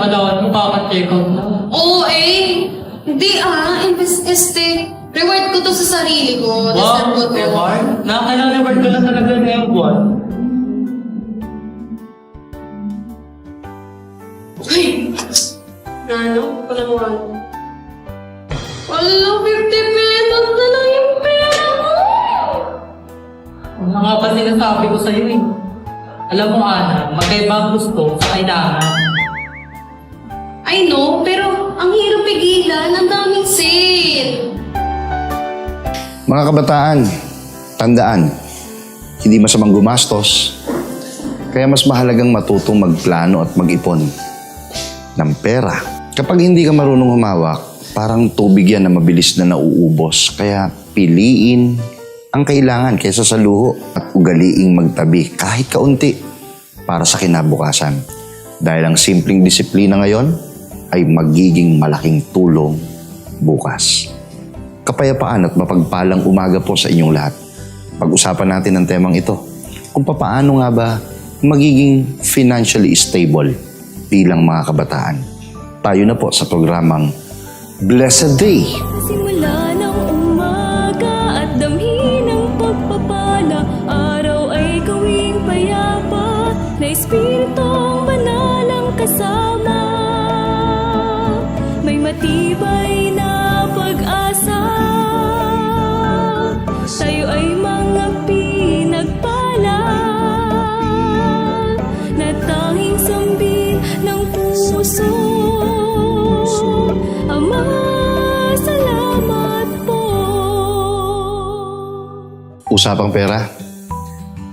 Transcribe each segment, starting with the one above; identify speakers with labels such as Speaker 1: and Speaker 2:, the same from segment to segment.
Speaker 1: kailangan mo kaka-check out na.
Speaker 2: Oo hindi reward ko to sa sarili ko. Deserve ko to.
Speaker 1: reward? Nakakailangan reward ko lang talaga ngayong buwan.
Speaker 2: Ay! Ano? Wala mo ano? Wala, 50 pesos na lang yung pera mo!
Speaker 1: Ano nga ba sinasabi ko sa'yo eh? Alam mo, Ana, magkaiba ang gusto sa kailangan.
Speaker 2: I know, pero ang hirap pigilan. Ang daming sale.
Speaker 3: Mga kabataan, tandaan, hindi masamang gumastos, kaya mas mahalagang matutong magplano at mag-ipon ng pera. Kapag hindi ka marunong humawak, parang tubig yan na mabilis na nauubos. Kaya piliin ang kailangan kaysa sa luho at ugaliing magtabi kahit kaunti para sa kinabukasan. Dahil ang simpleng disiplina ngayon ay magiging malaking tulong bukas. Kapayapaan at mapagpalang umaga po sa inyong lahat. Pag-usapan natin ang temang ito, kung paano nga ba magiging financially stable bilang mga kabataan. Tayo na po sa programang Blessed Day.
Speaker 4: Simula ng umaga at damhin ng pagpapala, araw ay gawing payapa, na Espiritong Banal ang kasama. May matibay na pag-asa, tayo ay mga pinagpala, na tanging sambin ng puso. Ama, salamat po.
Speaker 3: Usapang pera,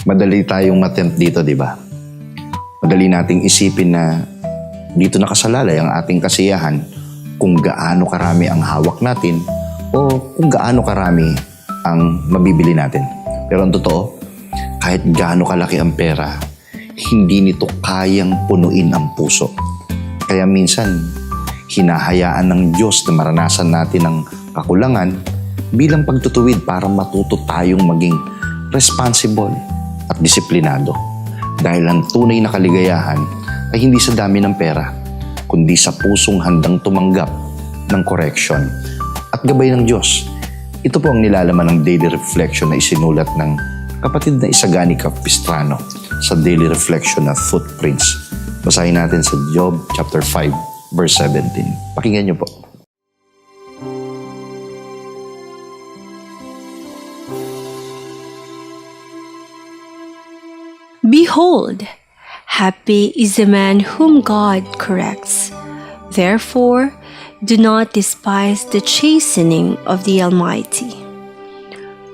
Speaker 3: madali tayong matempt dito, di ba? Madali nating isipin na dito nakasalalay ang ating kasiyahan kung gaano karami ang hawak natin o kung gaano karami ang mabibili natin. Pero ang totoo, kahit gaano kalaki ang pera, hindi nito kayang punuin ang puso. Kaya minsan, hinahayaan ng Diyos na maranasan natin ang kakulangan bilang pagtutuwid para matuto tayong maging responsible at disiplinado. Dahil ang tunay na kaligayahan ay hindi sa dami ng pera, kundi sa pusong handang tumanggap ng correction at gabay ng Diyos. Ito po ang nilalaman ng daily reflection na isinulat ng kapatid na Isagani Capistrano sa daily reflection na Footprints. Basahin natin sa Job chapter 5, verse 17. Pakinggan niyo po.
Speaker 4: Behold, happy is the man whom God corrects. Therefore, do not despise the chastening of the Almighty.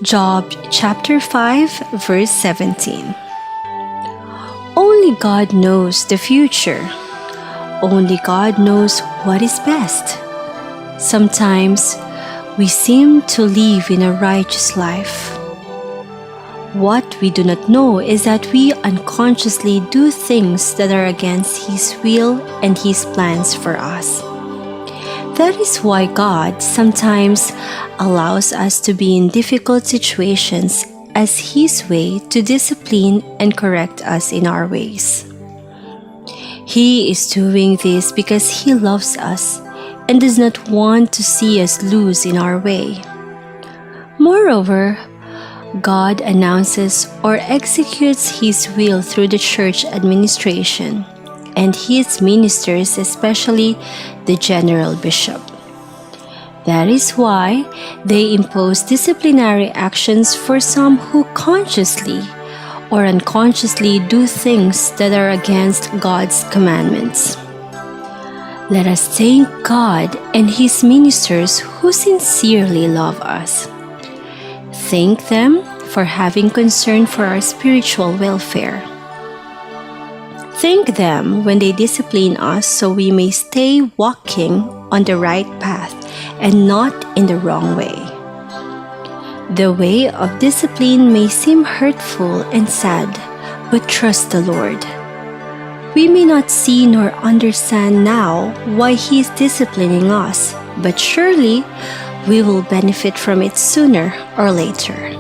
Speaker 4: Job chapter 5, verse 17. Only God knows the future. Only God knows what is best. Sometimes, we seem to live in a righteous life. What we do not know is that we unconsciously do things that are against His will and His plans for us. That is why God sometimes allows us to be in difficult situations as His way to discipline and correct us in our ways. He is doing this because He loves us and does not want to see us lose in our way. Moreover, God announces or executes His will through the church administration and His ministers, especially the general bishop. That is why they impose disciplinary actions for some who consciously or unconsciously do things that are against God's commandments. Let us thank God and His ministers who sincerely love us. Thank them for having concern for our spiritual welfare. Thank them when they discipline us so we may stay walking on the right path and not in the wrong way. The way of discipline may seem hurtful and sad, but trust the Lord. We may not see nor understand now why He is disciplining us, but surely we will benefit from it sooner or later.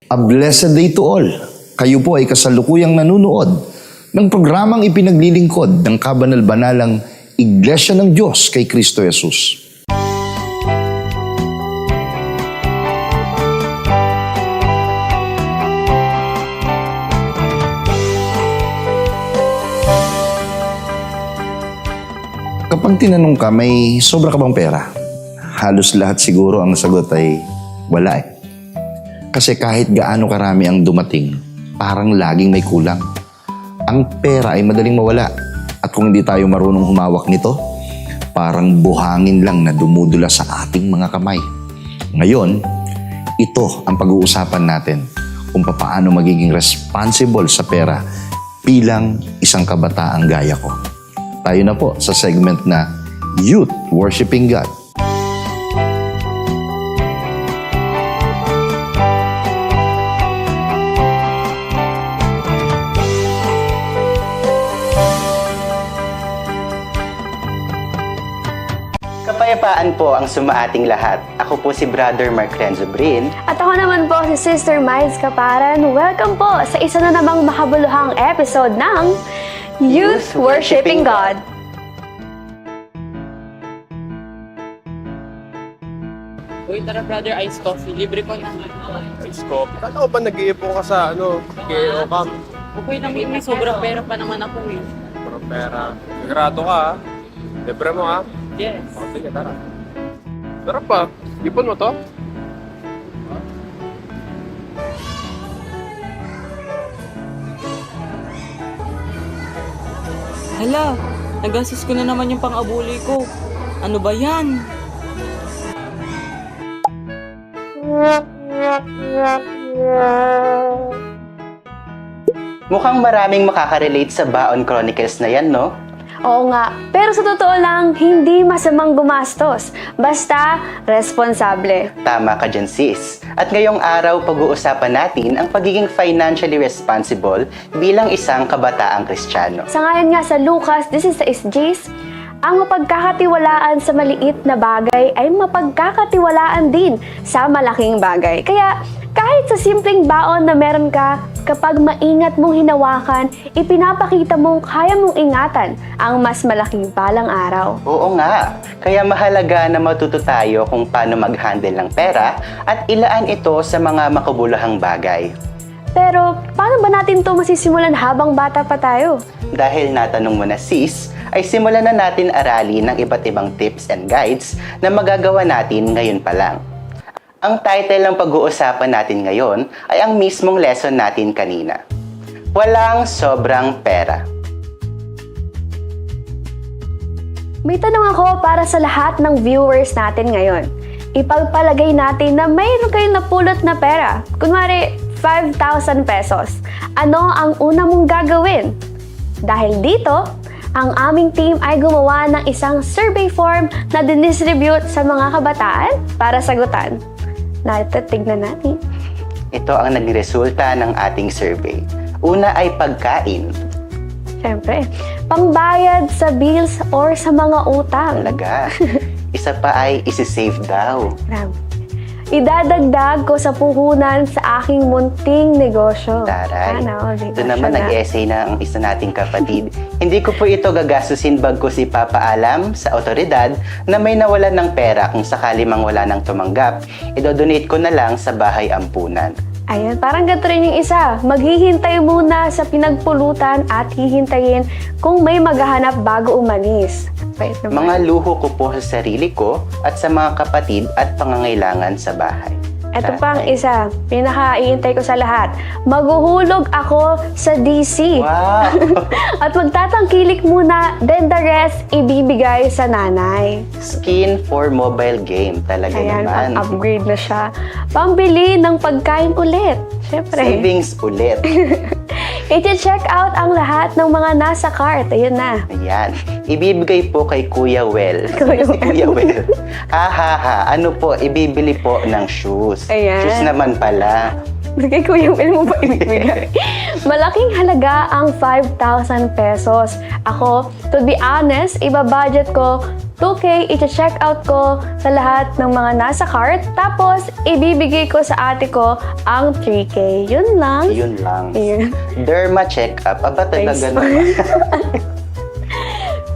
Speaker 3: A blessed day to all. Kayo po ay kasalukuyang nanunood ng programang ipinaglilingkod ng kabanal-banalang Iglesia ng Diyos kay Kristo Jesus. Kapag tinanong ka, may sobra ka bang pera? Halos lahat siguro ang sagot ay wala eh. Kasi kahit gaano karami ang dumating, parang laging may kulang. Ang pera ay madaling mawala. At kung hindi tayo marunong humawak nito, parang buhangin lang na dumudula sa ating mga kamay. Ngayon, ito ang pag-uusapan natin kung paano magiging responsible sa pera bilang isang kabataang gaya ko. Tayo na po sa segment na Youth Worshiping God.
Speaker 5: Kapayapaan po ang sumaating lahat. Ako po si Brother Mark Renzo Brin.
Speaker 2: At ako naman po si Sister Miles Kaparan. Welcome po sa isa na namang makabuluhang episode ng Youth Worshiping God.
Speaker 6: Uy, tara brother, ice coffee. Libre ko na.
Speaker 7: Ice coffee. Kala ko ba nag-iipon ka sa KO Camp?
Speaker 6: Okay lang, may sobrang pera pa naman ako eh.
Speaker 7: Pero pera. Sigurado ka ha? Libre mo ha?
Speaker 6: Yes.
Speaker 7: O, sige, tara. Tara pa. Ipon mo to?
Speaker 6: Hala, nagastos ko na naman yung pang-abuli ko. Ano ba yan?
Speaker 5: Mukhang maraming makakarelate sa Baon Chronicles na yan, no?
Speaker 2: Oo nga, pero sa totoo lang, hindi masamang gumastos. Basta, responsable.
Speaker 5: Tama ka dyan, sis. At ngayong araw, pag-uusapan natin ang pagiging financially responsible bilang isang kabataang Kristiyano.
Speaker 2: Sa ngayon nga sa Lucas 16:6, ang mapagkakatiwalaan sa maliit na bagay ay mapagkakatiwalaan din sa malaking bagay. Kaya kahit sa simpleng baon na meron ka, kapag maingat mong hinawakan, ipinapakita mong kaya mong ingatan ang mas malaking balang araw.
Speaker 5: Oo nga. Kaya mahalaga na matuto tayo kung paano mag-handle ng pera at ilaan ito sa mga makabuluhang bagay.
Speaker 2: Pero paano ba natin ito masisimulan habang bata pa tayo?
Speaker 5: Dahil natanong mo na, sis, ay simulan na natin aralin ng iba't ibang tips and guides na magagawa natin ngayon pa lang. Ang title ng pag-uusapan natin ngayon ay ang mismong lesson natin kanina. Walang sobrang pera.
Speaker 2: May tanong ako para sa lahat ng viewers natin ngayon. Ipagpalagay natin na mayroon kayong napulot na pera. Kunwari, 5,000 pesos. Ano ang una mong gagawin? Dahil dito, ang aming team ay gumawa ng isang survey form na dinistribute sa mga kabataan para sagutan. Tignan natin.
Speaker 5: Ito ang naging resulta ng ating survey. Una ay pagkain.
Speaker 2: Siyempre, pangbayad sa bills or sa mga utang.
Speaker 5: Talaga. Isa pa ay isi-save daw.
Speaker 2: Grabe. Idadagdag ko sa puhunan sa aking munting negosyo.
Speaker 5: Taray. Ito
Speaker 2: negosyo
Speaker 5: naman,
Speaker 2: na.
Speaker 5: nag-essay na ang isa nating kapatid. Hindi ko po ito gagastusin bagkus ipapaalam sa otoridad na may nawalan ng pera kung sakali mang wala nang tumanggap. Idodonate ko na lang sa bahay ampunan.
Speaker 2: Ayan, parang ganito rin yung isa. Maghihintay muna sa pinagpulutan at hihintayin kung may maghahanap bago umalis. Wait naman.
Speaker 5: Mga luho ko po sa sarili ko at sa mga kapatid at pangangailangan sa bahay.
Speaker 2: Ito pang isa, pinaka-iintay ko sa lahat. Maghuhulog ako sa DC.
Speaker 5: Wow!
Speaker 2: At magtatangkilik muna, then the rest ibibigay sa nanay.
Speaker 5: Skin for mobile game. Talaga
Speaker 2: Ayan,
Speaker 5: naman.
Speaker 2: upgrade na siya. Pambili ng pagkain ulit. Siyempre.
Speaker 5: Savings ulit.
Speaker 2: I-check out ang lahat ng mga nasa cart. Ayun na.
Speaker 5: Ayan. Ibibigay po kay Kuya Well.
Speaker 2: Kuya
Speaker 5: Si
Speaker 2: Well.
Speaker 5: Kuya Well. Ha. Ano po? Ibibili po ng shoes.
Speaker 2: Ayan.
Speaker 5: Shoes naman pala.
Speaker 2: Kay Kuya Will mo ba ibibigay? Malaking halaga ang 5,000 pesos. Ako, to be honest, ibabudget ko 2K, i-check out ko sa lahat ng mga nasa cart. Tapos, ibibigay ko sa ate ko ang 3K. Yun lang.
Speaker 5: Yun lang.
Speaker 2: Ayun.
Speaker 5: Derma check-up. Aba talaga
Speaker 2: Thanks.
Speaker 5: naman.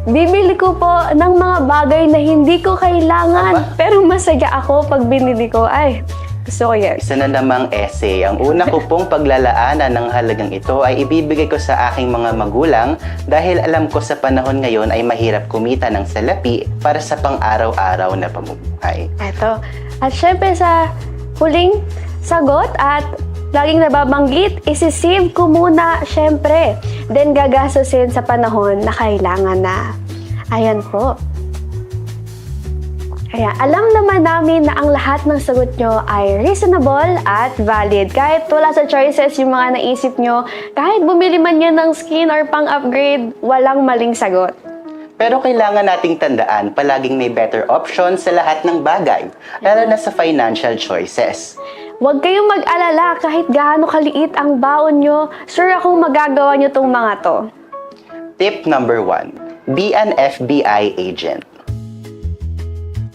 Speaker 2: Bibili ko po ng mga bagay na hindi ko kailangan. Pero masaya ako pag binili ko. Ay, gusto ko yan.
Speaker 5: Isa na namang essay. Ang una ko pong paglalaanan ng halagang ito ay ibibigay ko sa aking mga magulang dahil alam ko sa panahon ngayon ay mahirap kumita ng salapi para sa pang-araw-araw na pamumuhay.
Speaker 2: Eto. At syempre sa huling sagot at laging nababanggit, isi-save ko muna syempre. Then gagastusin sa panahon na kailangan na. Ayan po. Kaya alam naman namin na ang lahat ng sagot nyo ay reasonable at valid. Kahit wala sa choices yung mga naisip nyo, kahit bumili man yan ng skin or pang-upgrade, walang maling sagot.
Speaker 5: Pero kailangan nating tandaan, palaging may better option sa lahat ng bagay, lalo na sa financial choices.
Speaker 2: Huwag kayong mag-alala kahit gaano kaliit ang baon nyo, sure akong magagawa nyo tong mga to.
Speaker 5: Tip number 1, be an FBI agent.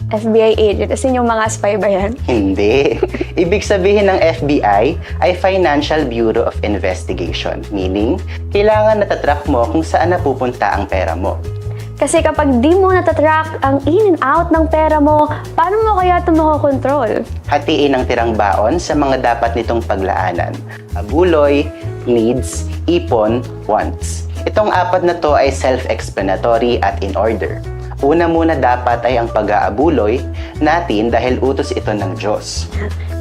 Speaker 2: FBI agent, as in yung mga spy ba yan?
Speaker 5: Hindi. Ibig sabihin ng FBI ay Financial Bureau of Investigation, meaning, kailangan natatrack mo kung saan napupunta ang pera mo.
Speaker 2: Kasi kapag di mo natatrack ang in and out ng pera mo, paano mo kaya ito makokontrol?
Speaker 5: Hatiin ang tirang baon sa mga dapat nitong paglaanan. Abuloy, needs, ipon, wants. Itong apat na to ay self-explanatory at in order. Una muna dapat ay ang pag-aabuloy natin dahil utos ito ng Diyos.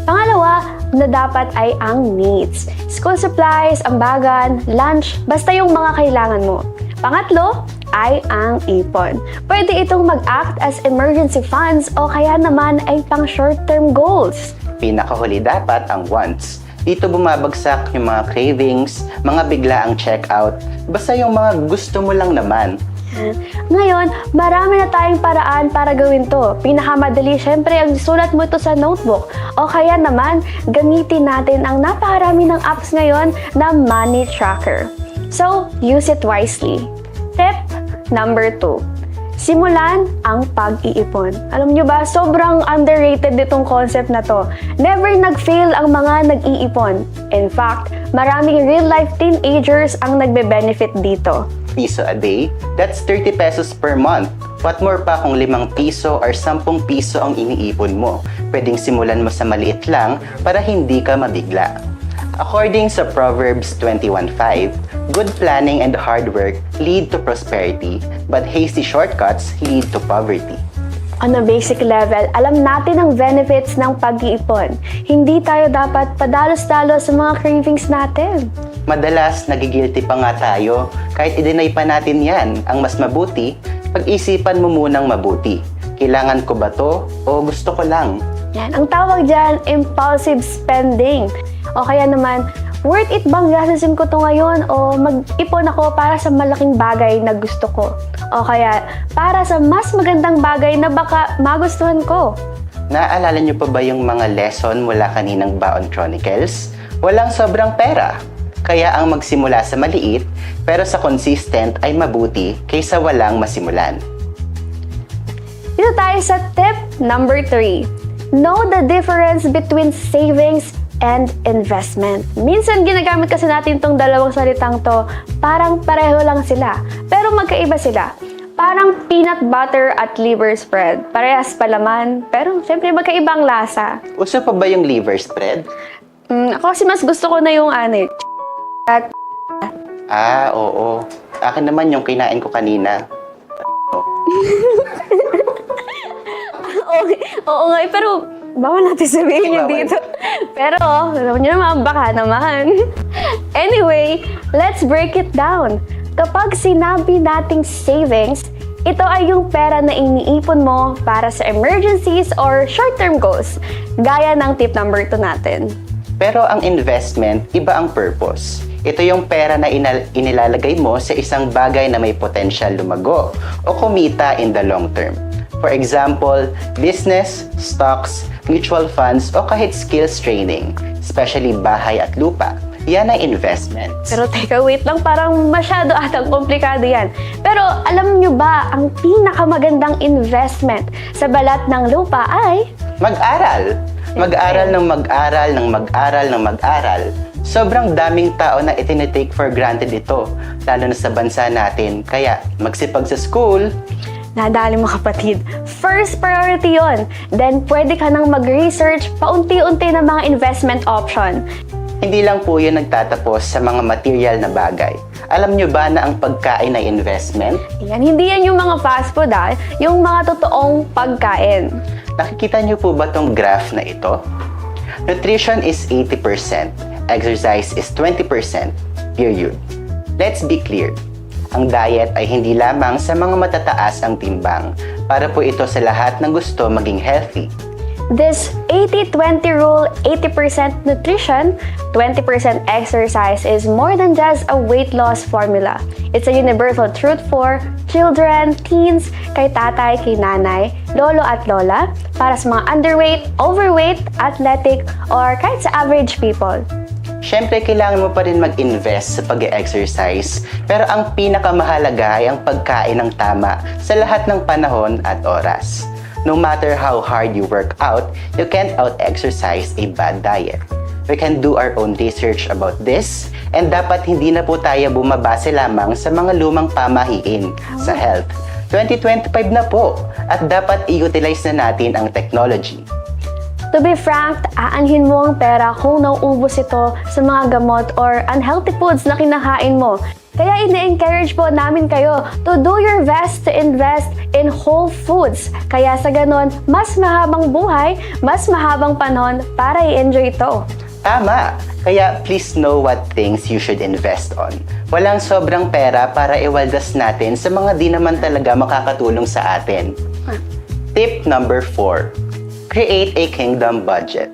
Speaker 2: Pangalawa na dapat ay ang needs. School supplies, ambagan, lunch, basta yung mga kailangan mo. Pangatlo ay ang ipon. Pwede itong mag-act as emergency funds o kaya naman ay pang short-term goals.
Speaker 5: Pinakahuli dapat ang wants. Dito bumabagsak yung mga cravings, mga biglaang check-out, basta yung mga gusto mo lang naman.
Speaker 2: Ngayon, marami na tayong paraan para gawin to. Pinakamadali, syempre, ang sulat mo ito sa notebook. O kaya naman, gamitin natin ang napakarami ng apps ngayon na money tracker. So, use it wisely. Tip number 2. Simulan ang pag-iipon. Alam nyo ba, sobrang underrated itong concept na to. Never nag-fail ang mga nag-iipon. In fact, maraming real-life teenagers ang nagbe-benefit dito.
Speaker 5: Piso a day, that's 30 pesos per month. What more pa kung 5 piso or 10 piso ang iniipon mo? Pwedeng simulan mo sa maliit lang para hindi ka mabigla. According sa Proverbs 21:5, good planning and hard work lead to prosperity, but hasty shortcuts lead to poverty.
Speaker 2: On a basic level, alam natin ang benefits ng pag-iipon. Hindi tayo dapat padalos-dalos sa mga cravings natin.
Speaker 5: Madalas, nagigilty pa nga tayo kahit i-deny pa natin yan. Ang mas mabuti, pag-isipan mo munang mabuti. Kailangan ko ba to o gusto ko lang?
Speaker 2: Yan, ang tawag dyan, impulsive spending. O kaya naman, worth it bang gastusin ko to ngayon o mag-ipon ako para sa malaking bagay na gusto ko? O kaya, para sa mas magandang bagay na baka magustuhan ko?
Speaker 5: Naaalala niyo pa ba yung mga lesson mula kaninang Baon Chronicles? Walang sobrang pera. Kaya ang magsimula sa maliit, pero sa consistent ay mabuti kaysa walang masimulan.
Speaker 2: Dito tayo sa tip number 3. Know the difference between savings and investment. Minsan ginagamit kasi natin tong dalawang salitang to, parang pareho lang sila, pero magkaiba sila. Parang peanut butter at liver spread. Parehas palaman, pero syempre magkaibang lasa.
Speaker 5: Uso pa ba yung liver spread?
Speaker 2: Ako kasi mas gusto ko na yung at
Speaker 5: Ah, oo. Akin naman yung kinain ko kanina.
Speaker 2: oo nga, pero bawal natin sabihin yung
Speaker 5: Bawal.
Speaker 2: dito. Pero, alam nyo naman, baka naman. Anyway, let's break it down. Kapag sinabi nating savings, ito ay yung pera na iniipon mo para sa emergencies or short-term goals, gaya ng tip number 2 natin.
Speaker 5: Pero ang investment, iba ang purpose. Ito yung pera na inilalagay mo sa isang bagay na may potensyal lumago o kumita in the long term. For example, business, stocks, mutual funds o kahit skills training, especially bahay at lupa. Yan ang investments.
Speaker 2: Pero teka, wait lang, parang masyado atang komplikado yan. Pero alam nyo ba, ang pinakamagandang investment sa balat ng lupa ay...
Speaker 5: Mag-aral. Mag-aral ng mag-aral ng mag-aral ng mag-aral. Sobrang daming tao na itinitake for granted ito, lalo na sa bansa natin. Kaya magsipag sa school.
Speaker 2: Nadali mo kapatid, first priority yon. Then pwede ka nang mag-research paunti-unti ng mga investment option.
Speaker 5: Hindi lang po yun nagtatapos sa mga material na bagay. Alam nyo ba na ang pagkain ay investment?
Speaker 2: Yan, hindi yan yung mga fast food yung mga totoong pagkain.
Speaker 5: Nakikita nyo po ba tong graph na ito? Nutrition is 80%, exercise is 20%, period. Let's be clear. Ang diet ay hindi lamang sa mga matataas ang timbang, para po ito sa lahat na gusto maging healthy.
Speaker 2: This 80-20 rule, 80% nutrition, 20% exercise is more than just a weight loss formula. It's a universal truth for children, teens, kay tatay, kay nanay, lolo at lola, para sa mga underweight, overweight, athletic, or kahit sa average people.
Speaker 5: Siyempre, kailangan mo pa rin mag-invest sa pag-exercise, pero ang pinakamahalaga ay ang pagkain ng tama sa lahat ng panahon at oras. No matter how hard you work out, you can't out-exercise a bad diet. We can do our own research about this, and dapat hindi na po tayo bumabase lamang sa mga lumang pamahiin sa health. 2025 na po, at dapat i-utilize na natin ang technology.
Speaker 2: To be frank, aanhin mo ang pera kung nauubos ito sa mga gamot or unhealthy foods na kinakain mo. Kaya ine-encourage po namin kayo to do your best to invest in whole foods. Kaya sa ganon, mas mahabang buhay, mas mahabang panahon para i-enjoy ito.
Speaker 5: Tama! Kaya please know what things you should invest on. Walang sobrang pera para iwaldas natin sa mga di naman talaga makakatulong sa atin. Tip number 4. Create a kingdom budget.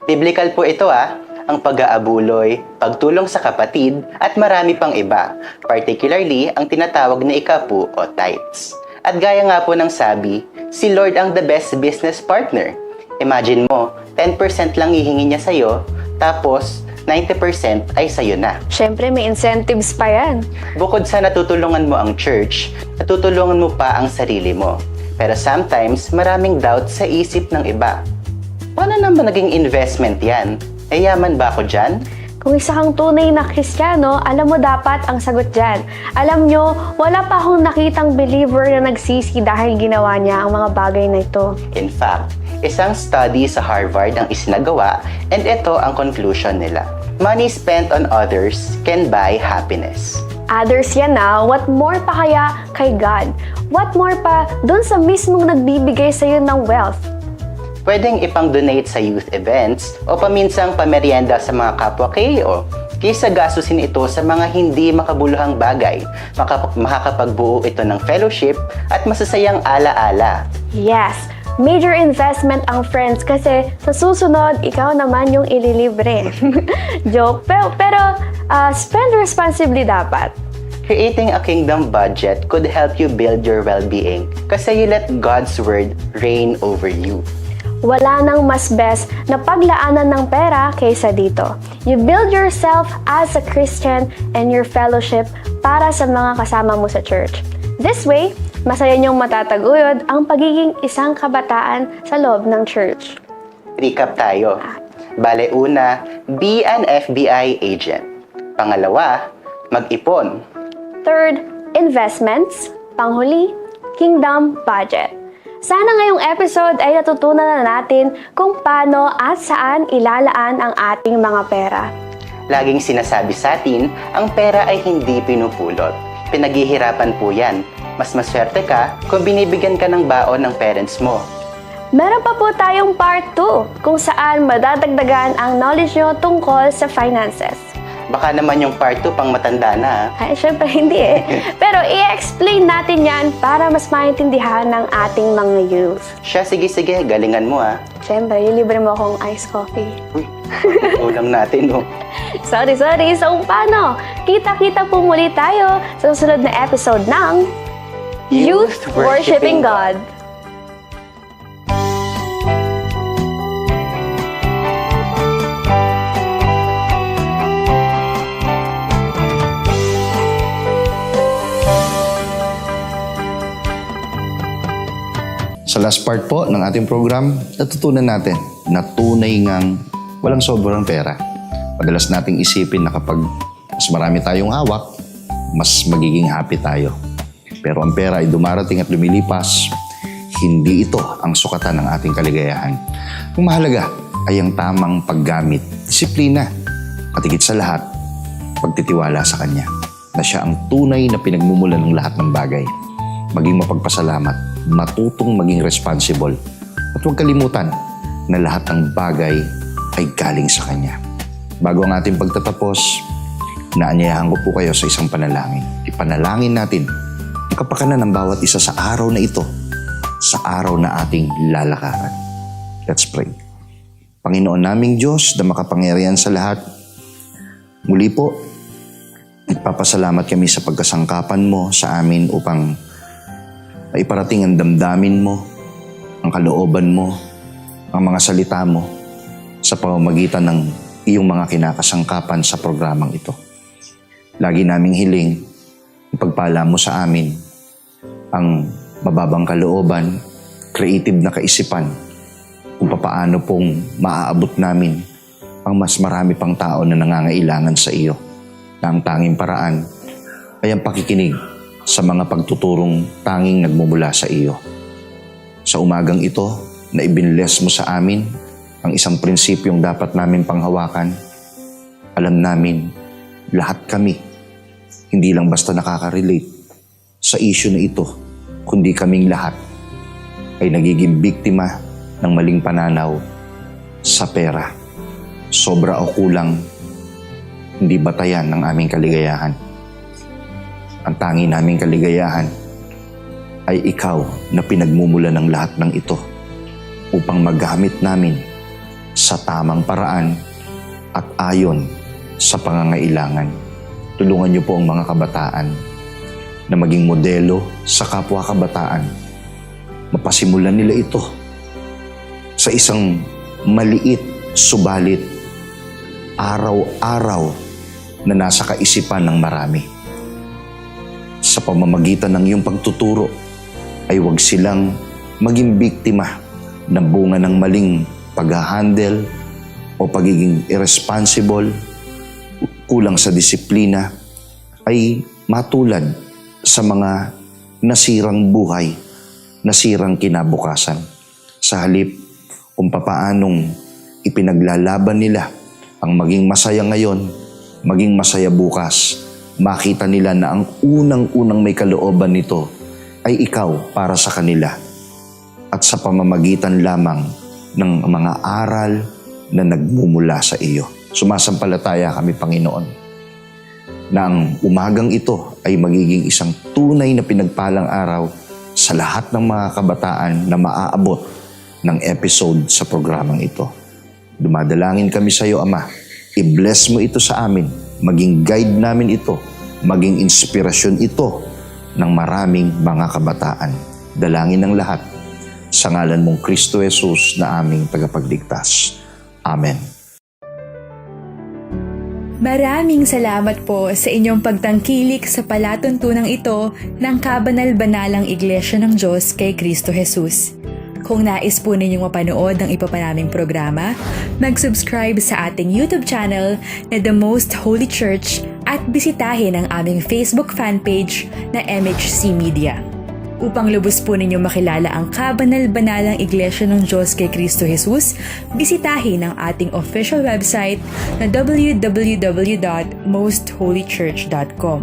Speaker 5: Biblical po ito ang pag-aabuloy, pagtulong sa kapatid, at marami pang iba, particularly ang tinatawag na ikapu o tithes. At gaya nga po ng sabi, si Lord ang the best business partner. Imagine mo, 10% lang hihingi niya sa'yo, tapos 90% ay sa'yo na.
Speaker 2: Siyempre, may incentives pa yan.
Speaker 5: Bukod sa natutulungan mo ang church, natutulungan mo pa ang sarili mo. Pero sometimes, maraming doubt sa isip ng iba. Paano naman naging investment yan? Yaman ba ako dyan?
Speaker 2: Kung isa kang tunay na Kristiyano, alam mo dapat ang sagot dyan. Alam nyo, wala pa akong nakitang believer na nagsisi dahil ginawa niya ang mga bagay na ito.
Speaker 5: In fact, isang study sa Harvard ang isinagawa, and ito ang conclusion nila. Money spent on others can buy happiness.
Speaker 2: Others yan what more pa kaya kay God? What more pa dun sa mismong nagbibigay sa'yo ng wealth?
Speaker 5: Pwedeng ipang-donate sa youth events o paminsang pamerienda sa mga kapwa KO kaysa gastusin ito sa mga hindi makabuluhang bagay. Makakapagbuo ito ng fellowship at masasayang ala-ala.
Speaker 2: Yes, major investment ang friends kasi sa susunod, ikaw naman yung ililibre. Joke, pero spend responsibly dapat.
Speaker 5: Creating a kingdom budget could help you build your well-being kasi you let God's word reign over you.
Speaker 2: Wala nang mas best na paglaanan ng pera kaysa dito. You build yourself as a Christian and your fellowship para sa mga kasama mo sa church. This way, masaya niyong matataguyod ang pagiging isang kabataan sa loob ng church.
Speaker 5: Recap tayo. Bale una, be an FBI agent. Pangalawa, mag-ipon.
Speaker 2: Third, investments. Panghuli, kingdom budget. Sana ngayong episode ay natutunan na natin kung paano at saan ilalaan ang ating mga pera.
Speaker 5: Laging sinasabi sa atin, ang pera ay hindi pinupulot. Pinaghihirapan po yan. Mas maswerte ka kung binibigyan ka ng baon ng parents mo.
Speaker 2: Meron pa po tayong part 2 kung saan madadagdagan ang knowledge nyo tungkol sa finances.
Speaker 5: Baka naman yung part 2 pang matanda na.
Speaker 2: Ay, syempre hindi Pero i-explain natin yan para mas maintindihan ng ating mga youth.
Speaker 5: Siya, sige, galingan mo
Speaker 2: Syempre, ilibre mo akong iced coffee.
Speaker 5: Uy, ulam natin
Speaker 2: Sorry. So, paano? Kita-kita po muli tayo sa susunod na episode ng Youth Worshiping God.
Speaker 3: last part po ng ating program, natutunan natin na tunay ngang walang sobrang pera. Madalas nating isipin na kapag mas marami tayong hawak, mas magiging happy tayo. Pero ang pera ay dumarating at lumilipas, hindi ito ang sukatan ng ating kaligayahan. Ang mahalaga ay ang tamang paggamit, disiplina, at higit sa lahat, pagtitiwala sa Kanya, na Siya ang tunay na pinagmumulan ng lahat ng bagay. Maging mapagpasalamat, matutong maging responsible, at huwag kalimutan na lahat ng bagay ay galing sa Kanya. Bago ang ating pagtatapos, naanyayahan ko po kayo sa isang panalangin. Ipanalangin natin ang kapakanan ng bawat isa sa araw na ito, sa araw na ating lalakaran. Let's pray. Panginoon naming Diyos na makapangyarihan sa lahat, muli po, nagpapasalamat kami sa pagkasangkapan mo sa amin upang maiparating ang damdamin mo, ang kalooban mo, ang mga salita mo sa pamamagitan ng iyong mga kinakasangkapan sa programang ito. Lagi naming hiling, ipagpala mo sa amin ang mababang kalooban, creative na kaisipan, kung papaano pong maaabot namin ang mas marami pang tao na nangangailangan sa iyo, na ang tanging paraan ay ang pakikinig sa mga pagtuturong tanging nagmumula sa iyo. Sa umagang ito, na ibinless mo sa amin ang isang prinsipyong dapat namin panghawakan, alam namin, lahat kami, hindi lang basta nakaka-relate sa issue na ito, kundi kaming lahat ay nagiging biktima ng maling pananaw sa pera. Sobra o kulang, hindi batayan ng aming kaligayahan. Ang tangi naming kaligayahan ay ikaw na pinagmumula ng lahat ng ito upang magamit namin sa tamang paraan at ayon sa pangangailangan. Tulungan niyo po ang mga kabataan na maging modelo sa kapwa kabataan. Mapasimulan nila ito sa isang maliit, subalit, araw-araw na nasa kaisipan ng marami. Sa pamamagitan ng iyong pagtuturo ay huwag silang maging biktima ng bunga ng maling pag-handle o pagiging irresponsible, kulang sa disiplina, ay matulad sa mga nasirang buhay, nasirang kinabukasan. Sa halip kung papaanong ipinaglalaban nila ang maging masaya ngayon, maging masaya bukas, makita nila na ang unang-unang may kalooban nito ay ikaw para sa kanila. At sa pamamagitan lamang ng mga aral na nagmumula sa iyo. Sumasampalataya kami, Panginoon, na ang umagang ito ay magiging isang tunay na pinagpalang araw sa lahat ng mga kabataan na maaabot ng episode sa programang ito. Dumadalangin kami sa iyo, Ama. I-bless mo ito sa amin. Maging guide namin ito. Maging inspirasyon ito ng maraming mga kabataan. Dalangin ng lahat sa ngalan mong Kristo Jesus na aming tagapagligtas. Amen.
Speaker 8: Maraming salamat po sa inyong pagtangkilik sa palatuntunang ito ng kabanal-banalang Iglesia ng Diyos kay Kristo Jesus. Kung nais po ninyong mapanood ng iba pa naming programa, mag-subscribe sa ating YouTube channel na The Most Holy Church at bisitahin ang aming Facebook fanpage na MHC Media. Upang lubos po ninyong makilala ang kabanal-banalang Iglesia ng Diyos kay Kristo Jesus, bisitahin ang ating official website na www.mostholychurch.com.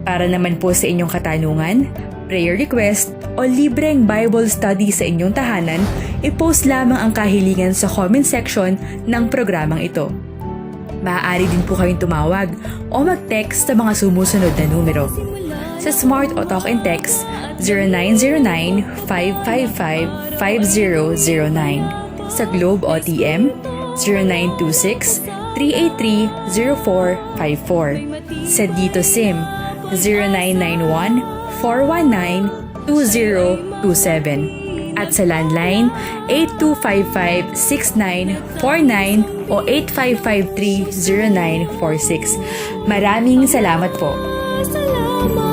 Speaker 8: Para naman po sa inyong katanungan, prayer request o libreng Bible study sa inyong tahanan, i-post lamang ang kahilingan sa comment section ng programang ito. Maaari din po kayong tumawag o mag-text sa mga sumusunod na numero. Sa Smart o Talk and Text, 0909-555-5009. Sa Globe o TM, 0926-383-0454. Sa Dito SIM, 0991-419-2027. At sa landline, 8255-6949 o 8553-0946. Maraming salamat po.
Speaker 4: Salamat.